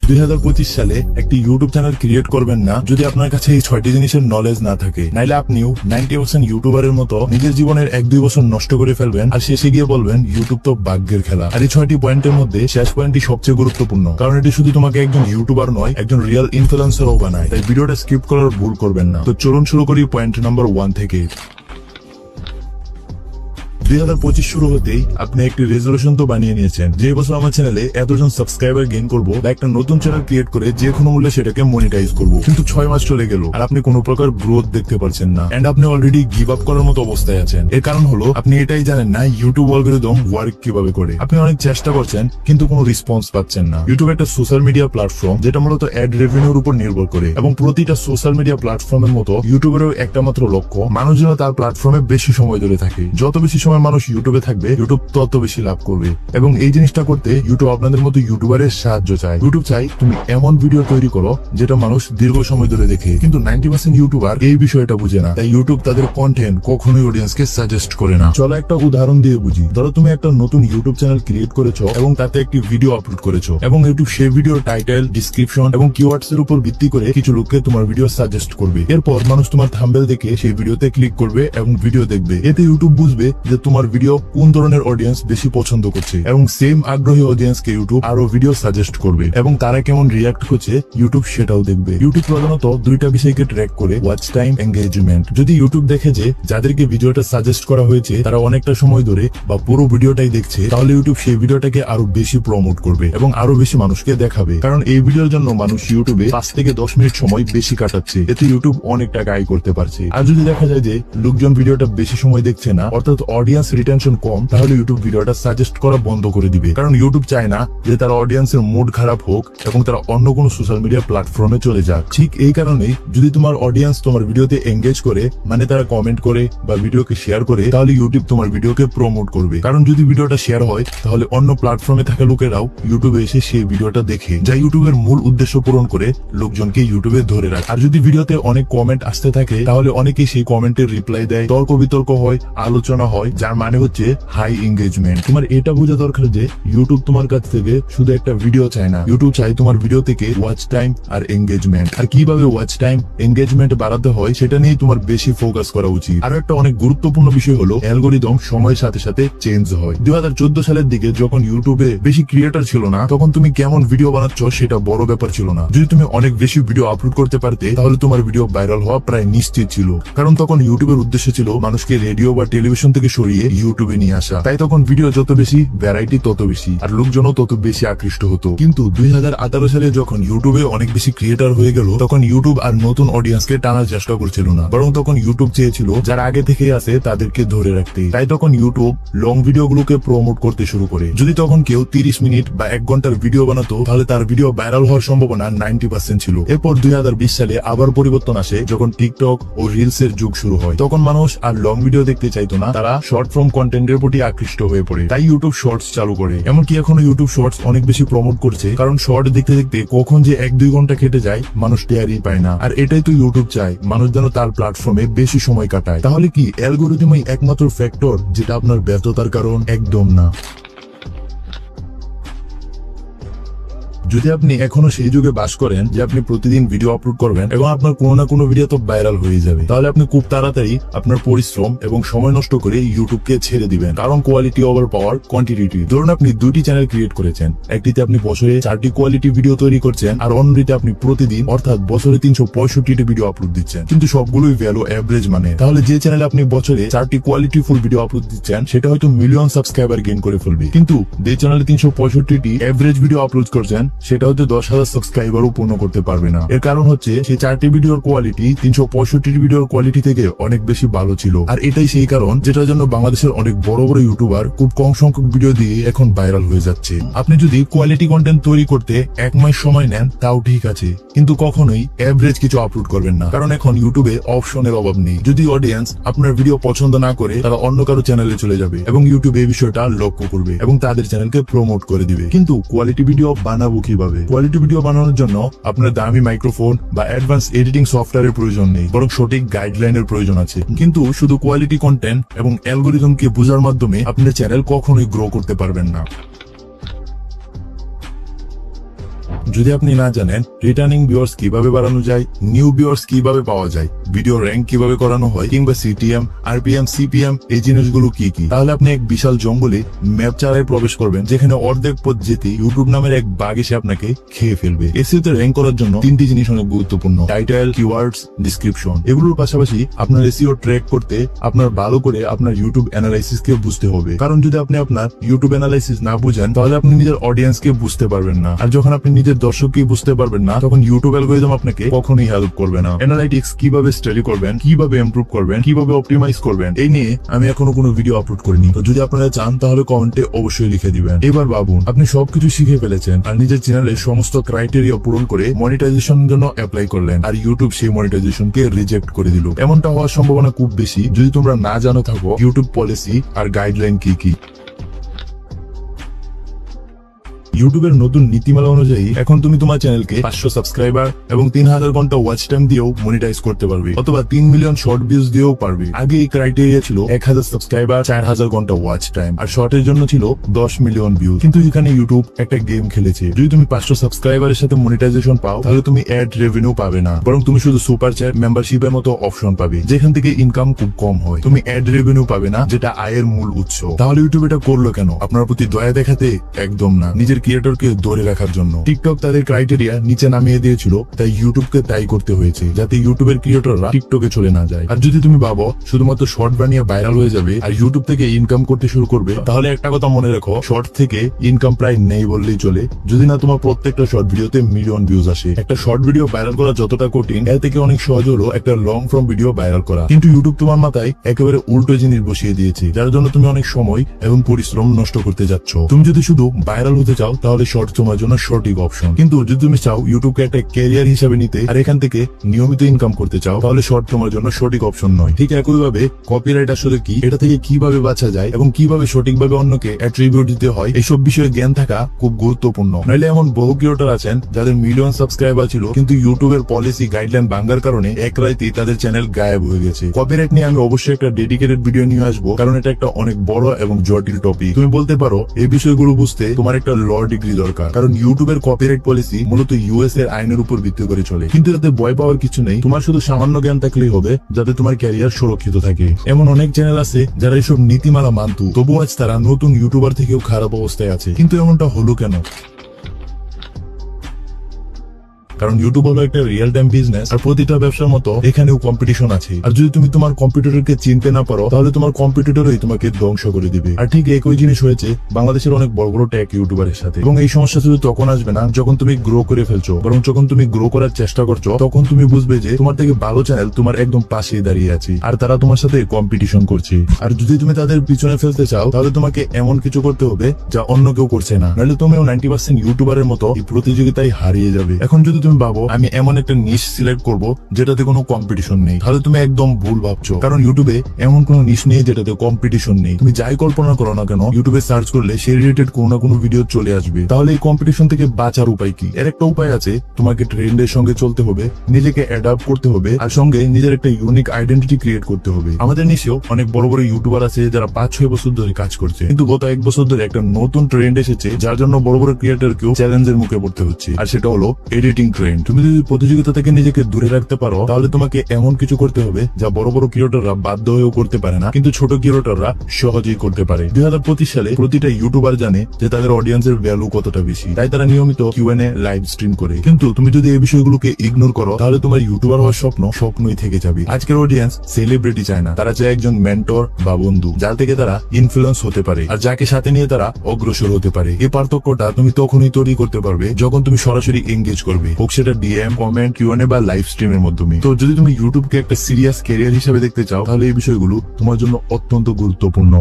2025 সালে একটি YouTube channel create করবেন না যদি আপনার কাছে এই 6টি জিনিসের নলেজ না থাকে। নাইলে আপনিও 90% ইউটিউবারের মতো নিজের জীবনের 1-2 বছর নষ্ট করে ফেলবেন আর শেষে গিয়ে বলবেন ইউটিউব তো ভাগ্যের খেলা। আর এই 6টি পয়েন্টের মধ্যে শেষ পয়েন্টটি সবচেয়ে গুরুত্বপূর্ণ, কারণ এটি শুধু তোমাকে একজন ইউটিউবার নয়, একজন রিয়েল ইনফ্লুয়েন্সারও বানায়। তাই ভিডিওটা স্কিপ করার ভুল করবেন না। তো চলুন শুরু করি পয়েন্ট নাম্বার 1 থেকে। 2025 শুরু হতেই আপনি একটি রেজলিউশন তো বানিয়ে নিয়েছেন যে বছর আমার চ্যানেলে এতজন সাবস্ক্রাইবার গেইন করবো বা একটা নতুন চ্যানেল ক্রিয়েট করে যে কোনো মূল্যে সেটাকে মনিটাইজ করবো। কিন্তু 6 মাস চলে গেল আর আপনি কোনো প্রকার গ্রোথ দেখতে পাচ্ছেন না, এন্ড আপনি অলরেডি গিভ আপ করার মতো অবস্থায় আছেন। এর কারণ হলো আপনি এটাই জানেন না ইউটিউব অ্যালগরিদম ওয়ার্ক কিভাবে করে। আপনি অনেক চেষ্টা করছেন কিন্তু কোনো রেসপন্স পাচ্ছেন না। ইউটিউব একটা সোশ্যাল মিডিয়া প্ল্যাটফর্ম যেটা মূলত অ্যাড রেভিনিউর উপর নির্ভর করে, এবং প্রতিটা সোশ্যাল মিডিয়া প্ল্যাটফর্মের মতো ইউটিউবেরও একটা মাত্র লক্ষ্য মানুষ যেন তার প্ল্যাটফর্মে বেশি সময় ধরে থাকে। যত বেশি সময় মানুষ ইউটিউবে থাকবে ইউটিউব তত বেশি লাভ করবে, এবং এই জিনিসটা করতে ইউটিউব আপনাদের মতো ইউটিউবারের সাহায্য চায়। ইউটিউব চাই তুমি এমন ভিডিও তৈরি করো যেটা মানুষ দীর্ঘ সময় ধরে দেখে, কিন্তু 90% ইউটিউবার এই বিষয়টা বুঝে না। তাই ইউটিউব তাদের কন্টেন্ট কখনোই অডিয়েন্সকে সাজেস্ট করে না। চলো একটা উদাহরণ দিয়ে বুঝি। ধরো তুমি একটা নতুন ইউটিউব চ্যানেল ক্রিয়েট করেছো এবং তাতে একটি ভিডিও আপলোড করেছো, এবং ইউটিউব সেই ভিডিওর টাইটেল, ডিসক্রিপশন এবং কিওয়ার্ডস এর উপর ভিত্তি করে কিছু লোককে তোমার ভিডিও সাজেস্ট করবে। এরপর মানুষ তোমার থাম্বনেল দেখে সেই ভিডিওতে ক্লিক করবে এবং ভিডিও দেখবে। এতে ইউটিউব বুঝবে যে তোমার ভিডিও কোন ধরনের অডিয়েন্স বেশি পছন্দ করছে, এবং সেম আগ্রহী অডিয়েন্সকে ইউটিউব আরো ভিডিও সাজেস্ট করবে, এবং তারা কেমন রিয়াক্ট করছে ইউটিউব সেটাও দেখবে। ইউটিউব প্রধানত দুইটা বিষয়কে ট্র্যাক করে, ওয়াচ টাইম, এঙ্গেজমেন্ট। যদি ইউটিউব দেখে যে যাদেরকে ভিডিওটা সাজেস্ট করা হয়েছে তারা অনেকটা সময় ধরে বা পুরো ভিডিওটাই দেখছে, তাহলে ইউটিউব সেই ভিডিওটাকে আরো বেশি প্রমোট করবে এবং আরো বেশি মানুষকে দেখাবে। কারণ এই ভিডিওর জন্য মানুষ ইউটিউবে 5 থেকে 10 মিনিট সময় বেশি কাটাচ্ছে, এতে ইউটিউব অনেক টাকা আয় করতে পারছে। আর যদি দেখা যায় যে লোকজন ভিডিওটা বেশি সময় দেখছে না, অর্থাৎ অডিয়েন্স রিটেনশন কম, তাহলে ইউটিউব ভিডিওটা সাজেস্ট করা বন্ধ করে দিবে। কারণ ইউটিউব চায় না যে তার অডিয়েন্সের মুড খারাপ হোক এবং তারা অন্য কোনো সোশ্যাল মিডিয়া প্ল্যাটফর্মে চলে যাক। ঠিক এই কারণেই যদি তোমার অডিয়েন্স তোমার ভিডিওতে এঙ্গেজ করে, মানে তারা কমেন্ট করে বা ভিডিওকে শেয়ার করে, তাহলে ইউটিউব তোমার ভিডিওকে প্রমোট করবে। কারণ যদি ভিডিওটা শেয়ার হয় তাহলে অন্য প্ল্যাটফর্মে থাকা লোকেরাও ইউটিউবে এসে সেই ভিডিওটা দেখে, যা ইউটিউবের মূল উদ্দেশ্য পূরণ করে লোকজনকে ইউটিউবে ধরে রাখে। আর যদি ভিডিওতে অনেক কমেন্ট আসতে থাকে তাহলে অনেকেই সেই কমেন্টের রিপ্লাই দেয়, তর্ক বিতর্ক হয়, আলোচনা হয়, যার মানে হচ্ছে হাই এঙ্গেজমেন্ট। তোমার এটা বোঝা দরকার যে ইউটিউব তোমার কাছ থেকে শুধু একটা ভিডিও চায় না, ইউটিউব চাই তোমার ভিডিও থেকে ওয়াচ টাইম আর এঙ্গেজমেন্ট। আর কিভাবে ওয়াচ টাইম, এঙ্গেজমেন্ট বাড়াতে হয় সেটা নিয়ে তোমার বেশি ফোকাস করা উচিত। আর একটা অনেক গুরুত্বপূর্ণ বিষয় হলো অ্যালগরিদম সময়ের সাথে সাথে চেঞ্জ হয়। 2014 সালের দিকে যখন ইউটিউবে বেশি ক্রিয়েটর ছিল না, তখন তুমি কেমন ভিডিও বানাচ্ছ সেটা বড় ব্যাপার ছিল না। যদি তুমি অনেক বেশি ভিডিও আপলোড করতে পারতে তাহলে তোমার ভিডিও ভাইরাল হওয়া প্রায় নিশ্চিত ছিল, কারণ তখন ইউটিউবের উদ্দেশ্য ছিল মানুষকে রেডিও বা টেলিভিশন থেকে সরিয়ে ইউটিউবে নিয়ে আসা। তাই তখন ভিডিও যত বেশি, ভ্যারাইটি তত বেশি, আর লোকজনও তত বেশি আকৃষ্ট হতো। কিন্তু 2018 সালে যখন ইউটিউবে অনেক বেশি ক্রিয়েটর হয়ে গেল, তখন ইউটিউব আর নতুন অডিয়েন্সকে টানার চেষ্টা করছিল না, বরং তখন ইউটিউব চেয়েছিল যারা আগে থেকে আছে তাদেরকে ধরে রাখতে। তাই তখন ইউটিউব লং ভিডিও গুলোকে প্রমোট করতে শুরু করে। যদি তখন কেউ 30 মিনিট বা 1 ঘন্টার ভিডিও বানাতো তাহলে তার ভিডিও ভাইরাল হওয়ার সম্ভাবনা 90% ছিল। এরপর 2020 সালে আবার পরিবর্তন আসে যখন টিকটক ও রিলস এর যুগ শুরু হয়। তখন মানুষ আর লং ভিডিও দেখতে চাইতো না, তারা শর্ট ফর্ম কন্টেন্টের প্রতি আকৃষ্ট হয়ে পড়ে। তাই ইউটিউব শর্টস চালু করে। এমনকি এখনো ইউটিউব শর্টস অনেক বেশি প্রমোট করছে, কারণ শর্ট দেখতে দেখতে কখন যে 1-2 ঘন্টা কেটে যায় মানুষ টেরই পায় না। আর এটাই তো ইউটিউব চায়, মানুষ যেন তার প্ল্যাটফর্মে বেশি সময় কাটায়। তাহলে কি অ্যালগরিদমই একমাত্র ফ্যাক্টর যেটা আপনার ব্যর্থতার কারণ? একদম না। যদি আপনি এখনো সেই যুগে বাস করেন যে আপনি প্রতিদিন ভিডিও আপলোড করবেন এবং আপনার কোনো না কোনো ভিডিও তো ভাইরাল হয়ে যাবে, তাহলে আপনি খুব তাড়াতাড়ি আপনার পরিশ্রম এবং সময় নষ্ট করে ইউটিউবকে ছেড়ে দিবেন। কারণ কোয়ালিটি ওভার পাওয়ার কোয়ান্টিটি। ধরুন আপনি 2টি চ্যানেল ক্রিয়েট করেছেন, একটিতে আপনি বছরে 4টি কোয়ালিটি ভিডিও তৈরি করছেন আর অন্যটিতে আপনি প্রতিদিন অর্থাৎ বছরে 365টি ভিডিও আপলোড দিচ্ছেন, কিন্তু সবগুলোই ভ্যালু এভারেজ। মানে তাহলে যে চ্যানেলে আপনি বছরে 4টি কোয়ালিটি ফুল ভিডিও আপলোড দিচ্ছেন সেটা হয়তো মিলিয়ন সাবস্ক্রাইবার গেইন করে ফেলবে, কিন্তু যে চ্যানেলে 365টি এভারেজ ভিডিও আপলোড করছেন সেটা হয়তো 10,000 সাবস্ক্রাইবারও পূর্ণ করতে পারবে না। এর কারণ হচ্ছে সেই 4টি ভিডিওর কোয়ালিটি 365টি ভিডিওর কোয়ালিটি থেকে অনেক বেশি ভালো ছিল। আর এটাই সেই কারণ যেটার জন্য বাংলাদেশের অনেক বড় বড় ইউটিউবার খুব কম সংখ্যক ভিডিও দিয়ে এখন ভাইরাল হয়ে যাচ্ছে। আপনি যদি কোয়ালিটি কন্টেন্ট তৈরি করতে 1 মাস সময় নেন তাও ঠিক আছে, কিন্তু কখনোই এভারেজ কিছু আপলোড করবেন না, কারণ এখন ইউটিউবে অপশনের অভাব নেই। যদি অডিয়েন্স আপনার ভিডিও পছন্দ না করে তারা অন্য কারো চ্যানেলে চলে যাবে এবং ইউটিউব এই বিষয়টা লক্ষ্য করবে এবং তাদের চ্যানেলকে প্রমোট করে দিবে। কিন্তু কোয়ালিটি ভিডিও বানাবো কিভাবে? কোয়ালিটি ভিডিও বানানোর জন্য আপনার দামি মাইক্রোফোন বা অ্যাডভান্স এডিটিং সফটওয়্যারের প্রয়োজন নেই, বরং সঠিক গাইডলাইনের প্রয়োজন আছে। কিন্তু শুধু কোয়ালিটি কন্টেন্ট এবং অ্যালগরিদমকে বোঝার মাধ্যমে আপনার চ্যানেল কখনোই গ্রো করতে পারবেন না। যদি আপনি না জানেন রিটার্নিং ভিউয়ার্স কিভাবে বাড়ানো যায়, নিউ ভিউয়ার্স কিভাবে পাওয়া যায়, ভিডিও র্যাঙ্ক কিভাবে করানো হয়, কিংবা সিটিএম, আরপিএম, সিপিএম এই জিনিসগুলো কি কি, তাহলে আপনি এক বিশাল জঙ্গলে ম্যাপ চালায় প্রবেশ করবেন, যেখানে অর্ধেক পথ যেতে ইউটিউব নামের এক বাঘ এসে আপনাকে খেয়ে ফেলবে। এসইওতে র্যাঙ্ক করার জন্য তিনটি জিনিস অনেক গুরুত্বপূর্ণ: টাইটেল, কিওয়ার্ডস, ডিসক্রিপশন। এগুলোর পাশাপাশি আপনার এসইও ট্র্যাক করতে আপনার ভালো করে আপনার ইউটিউব অ্যানালাইসিস কে বুঝতে হবে, কারণ যদি আপনি আপনার ইউটিউব অ্যানালাইসিস না বুঝেন তাহলে আপনি নিজের অডিয়েন্স কে বুঝতে পারবেন না, আর যখন আপনি নিজের দর্শককে বুঝতে পারবেন না তখন ইউটিউব অ্যালগরিদম আপনাকে কখনোই হেল্প করবে না। অ্যানালাইটিক্স কিভাবে স্টাডি করবেন, কিভাবে ইমপ্রুভ করবেন, কিভাবে অপটিমাইজ করবেন, এই নিয়ে আমি এখনো কোনো ভিডিও আপলোড করিনি। তো যদি আপনারা চান তাহলে কমেন্টে অবশ্যই লিখে দিবেন। এবার ভাবুন, আপনি সবকিছু শিখে ফেলেছেন আর নিজের চ্যানেলে সমস্ত ক্রাইটেরিয়া পূরণ করে মনিটাইজেশনের জন্য অ্যাপ্লাই করলেন, আর ইউটিউব সেই মনিটাইজেশনকে রিজেক্ট করে দিল। এমনটা হওয়ার সম্ভাবনা খুব বেশি যদি তোমরা না জানো থাকো ইউটিউব পলিসি আর গাইডলাইন কি কি। ইউটিউবের নতুন নীতিমালা অনুযায়ী এখন তুমি তোমার চ্যানেলকে 500 সাবস্ক্রাইবার এবং 3000 ঘন্টা ওয়াচ টাইম দিয়েও মনিটাইজ করতে পারবে, অথবা 3 মিলিয়ন শর্ট ভিউজ দিয়েও পারবে। আগে এই ক্রাইটেরিয়া ছিল 1000 সাবস্ক্রাইবার, 4000 ঘন্টা ওয়াচ টাইম, আর শর্টের জন্য ছিল 10 মিলিয়ন ভিউজ। কিন্তু এখানে ইউটিউব একটা গেম খেলেছে। যদি তুমি 500 সাবস্ক্রাইবারের সাথে মনিটাইজেশন পাও তাহলে তুমি অ্যাড রেভিনিউ পাবে না, বরং তুমি শুধু সুপার চ্যাট, মেম্বারশিপের মতো অপশন পাবে, যেখান থেকে ইনকাম খুব কম হয়। তুমি অ্যাড রেভিনিউ পাবে না, যেটা আয়ের মূল উৎস। তাহলে ইউটিউব এটা করলো কেন? আপনার প্রতি দয়া দেখাতে? একদম না, নিজের ক্রিয়েটরকে ধরে রাখার জন্য। টিকটক তাদের ক্রাইটেরিয়া নিচে নামিয়ে দিয়েছিল, তাই ইউটিউবকে তাই করতে হয়েছে, যাতে ইউটিউবের ক্রিয়েটররা টিকটকে চলে না যায়। আর যদি তুমি ভাবো শুধুমাত্র শর্ট বানিয়ে ভাইরাল হয়ে যাবে আর ইউটিউব থেকে ইনকাম করতে শুরু করবে, তাহলে একটা কথা মনে রাখো, শর্ট থেকে ইনকাম প্রায় নেই বললেই চলে, যদি না তোমার প্রত্যেকটা শর্ট ভিডিওতে মিলিয়ন ভিউজ আসে। একটা শর্ট ভিডিও ভাইরাল করা যতটা কঠিন, এর থেকে অনেক সহজ হলো একটা লং ফর্ম ভিডিও ভাইরাল করা। কিন্তু ইউটিউব তোমার মাথায় একেবারে উল্টো জিনিস বসিয়ে দিয়েছে, যার জন্য তুমি অনেক সময় এবং পরিশ্রম নষ্ট করতে যাচ্ছ। তুমি যদি শুধু ভাইরাল হতে চাও তাহলে শর্ট তোমার জন্য সঠিক অপশন, কিন্তু যদি তুমি চাও ইউটিউবকে একটা ক্যারিয়ার হিসেবে নিতে আর এখান থেকে নিয়মিত ইনকাম করতে চাও, তাহলে শর্ট তোমার জন্য সঠিক অপশন নয়। ঠিক একইভাবে কপিরাইট আসলে কি, এটা থেকে কিভাবে বাঁচা যায় এবং কিভাবে সঠিকভাবে অন্যকে অ্যাট্রিবিউট দিতে হয়, এইসব বিষয়ে জ্ঞান থাকা খুব গুরুত্বপূর্ণ। নইলে এমন বহু ক্রিয়েটর আছেন যাদের মিলিয়ন সাবস্ক্রাইবার ছিল, কিন্তু ইউটিউবের পলিসি গাইডলাইন ভাঙার কারণে এক রাতেই তাদের চ্যানেল গায়েব হয়ে গেছে। কপিরাইট নিয়ে আমি অবশ্যই একটা ডেডিকেটেড ভিডিও নিয়ে আসবো, কারণ এটা একটা অনেক বড় এবং জটিল টপিক। তুমি বলতে পারো এই বিষয়গুলো বুঝতে তোমার একটা ল ডিগ্রি দরকার, কারণ ইউটিউবের কপিরাইট পলিসি মূলত ইউএস এর আইনের উপর ভিত্তি করে চলে। কিন্তু এতে ভয় পাওয়ার কিছু নেই, তোমার শুধু সামান্য জ্ঞান থাকলেই হবে, যাতে তোমার ক্যারিয়ার সুরক্ষিত থাকে। এমন অনেক চ্যানেল আছে যারা এইসব নীতিমালা মানত, তবু আজ তারা নতুন ইউটিউবার থেকেও খারাপ অবস্থায় আছে। কিন্তু এমনটা হলো কেন? কারণ ইউটিউব হলো একটা রিয়েল টাইম বিজনেস, আর প্রতিটা ব্যবসার মতো এখানেও কম্পিটিশন আছে। আর যদি তুমি তোমার কম্পিটিটরকে চিনতে না পারো, তাহলে তোমার কম্পিটিটরই তোমাকে ধ্বংস করে দিবে। আর ঠিক একই জিনিস হয়েছে বাংলাদেশের অনেক বড় বড় টেক ইউটিউবারের সাথে। এবং এই সমস্যা শুধু তখন আসবে না যখন তুমি গ্রো করে ফেলছো, বরং যখন তুমি গ্রো করার চেষ্টা করছো, তখন তুমি বুঝবে যে তোমার থেকে ভালো চ্যানেল তোমার একদম পাশে দাঁড়িয়ে আছে, আর তারা তোমার সাথে কম্পিটিশন করছে। আর যদি তুমি তাদের পিছনে ফেলতে চাও, তাহলে তোমাকে এমন কিছু করতে হবে যা অন্য কেউ করছে না, নাহলে তুমিও 90% ইউটিউবারের মতো এই প্রতিযোগিতায় হারিয়ে যাবে। এখন যদি তুমি ভাবো আমি এমন একটা নিশ সিলেক্ট করব যেটাতে কোনো কম্পিটিশন নেই, তাহলে তুমি একদম ভুল ভাবছো। কারণ ইউটিউবে এমন কোনো নিশ নেই যেটাতে কম্পিটিশন নেই। তুমি যাই কল্পনা করো না কেন, ইউটিউবে সার্চ করলে সেই রিলেটেড কোনো না কোনো ভিডিও চলে আসবে। তাহলে এই কম্পিটিশন থেকে বাঁচার উপায় কি? এর একটা উপায় আছে, তোমাকে ট্রেন্ডের সঙ্গে চলতে হবে, নিজেকে অ্যাডাপ্ট করতে হবে, আর সঙ্গে নিজের একটা ইউনিক আইডেন্টিটি ক্রিয়েট করতে হবে। আমাদের নিশেও অনেক বড় বড় ইউটিউবার আছে যারা 5-6 বছর ধরে কাজ করছে, কিন্তু গত 1 বছর ধরে একটা নতুন ট্রেন্ড এসেছে, যার জন্য বড় বড় ক্রিয়েটরকেও চ্যালেঞ্জের মুখে পড়তে হচ্ছে, আর সেটা হলো এডিটিং ট্রেন্ড। তুমি যদি প্রতিযোগিতা থেকে নিজেকে দূরে রাখতে পারো, তাহলে তোমাকে এমন কিছু করতে হবে যা বড় বড় ক্রিয়েটররা বাধ্য হয়েও করতে পারে না, কিন্তু ছোট ক্রিয়েটররা সহজেই করতে পারে। 2025 সালে প্রতিটা ইউটিউবার জানে যে তাদের অডিয়েন্সের ভ্যালু কতটা বেশি, তাই তারা নিয়মিত কিউএনএ লাইভ স্ট্রিম করে। কিন্তু তুমি যদি এই বিষয়গুলোকে ইগনোর করো, তাহলে তোমার ইউটিউবার হওয়ার স্বপ্নই থেকে যাবে। আজকের অডিয়েন্স সেলিব্রিটি চায় না, তারা চায় একজন মেন্টর বা বন্ধু, যার থেকে তারা ইনফ্লুয়েন্স হতে পারে আর যাকে সাথে নিয়ে তারা অগ্রসর হতে পারে। এই পার্থক্যটা তুমি তখনই তৈরি করতে পারবে যখন তুমি সরাসরি এঙ্গেজ করবে, হোক সেটা ডিএম, কমেন্ট, কিউএনএ বা লাইভ স্ট্রিমের মাধ্যমে। তো যদি তুমি ইউটিউবকে একটা সিরিয়াস ক্যারিয়ার হিসেবে দেখতে চাও, তাহলে এই বিষয়গুলো তোমার জন্য অত্যন্ত গুরুত্বপূর্ণ।